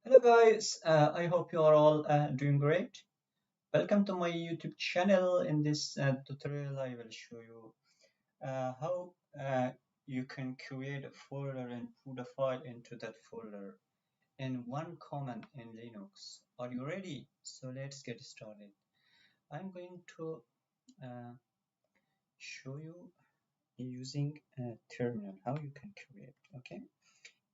Hello guys, I hope you are all doing great. Welcome to my YouTube channel. In this tutorial, I will show you how you can create a folder and put a file into that folder in one command in Linux. Are you ready? So let's get started. I'm going to uh, show you using a terminal how you can create. Okay,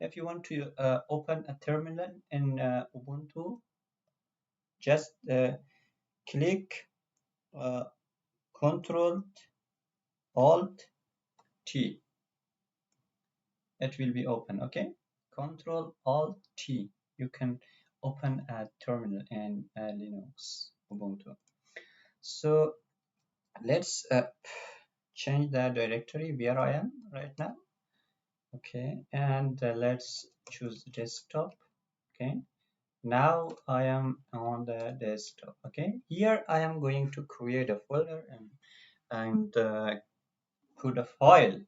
if you want to open a terminal in Ubuntu, just click uh, Control Alt T. It will be open. Okay, Control Alt T. You can open a terminal in Linux Ubuntu. So let's change the directory where I am right now. Okay, and let's choose desktop. Okay, now I am on the desktop. Okay, here I am going to create a folder and put a file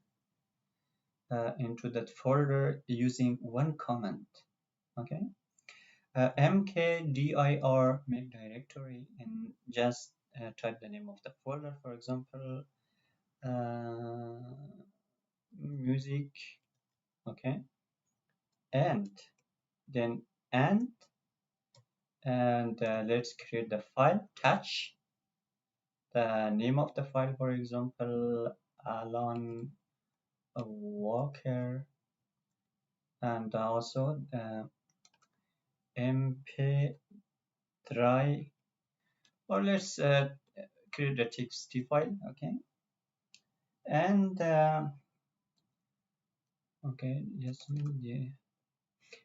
into that folder using one command. Okay, mkdir make directory and just type the name of the folder, for example, uh, music. Okay, and then and let's create the file. Touch the name of the file, for example, Alan Walker, and also mp3, or let's create a txt file. Okay, and okay, just the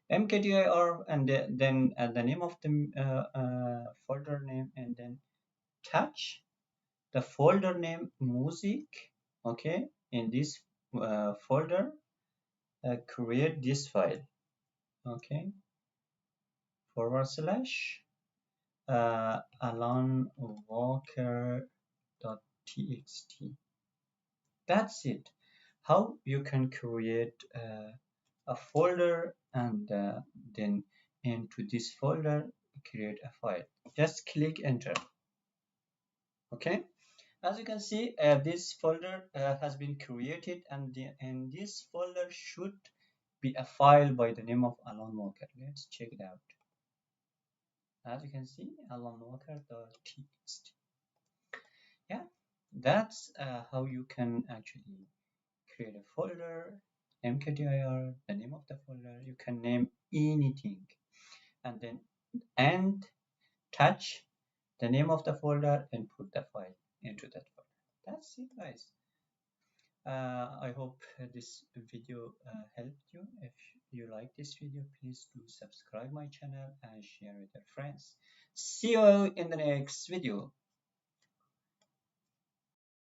mkdir, and then the name of the folder name, and then touch the folder name music. Okay, in this folder, create this file. Okay, / Alan Walker txt. That's it. How you can create a folder and then into this folder create a file. Just click enter. Okay. As you can see, this folder has been created, and this folder should be a file by the name of Alan Walker. Let's check it out. As you can see, Alan Walker.txt. Yeah, that's how you can actually create a folder, mkdir, the name of the folder. You can name anything, and then and touch the name of the folder and put the file into that folder. That's it, guys. I hope this video helped you. If you like this video, please do subscribe my channel and share with your friends. See you in the next video.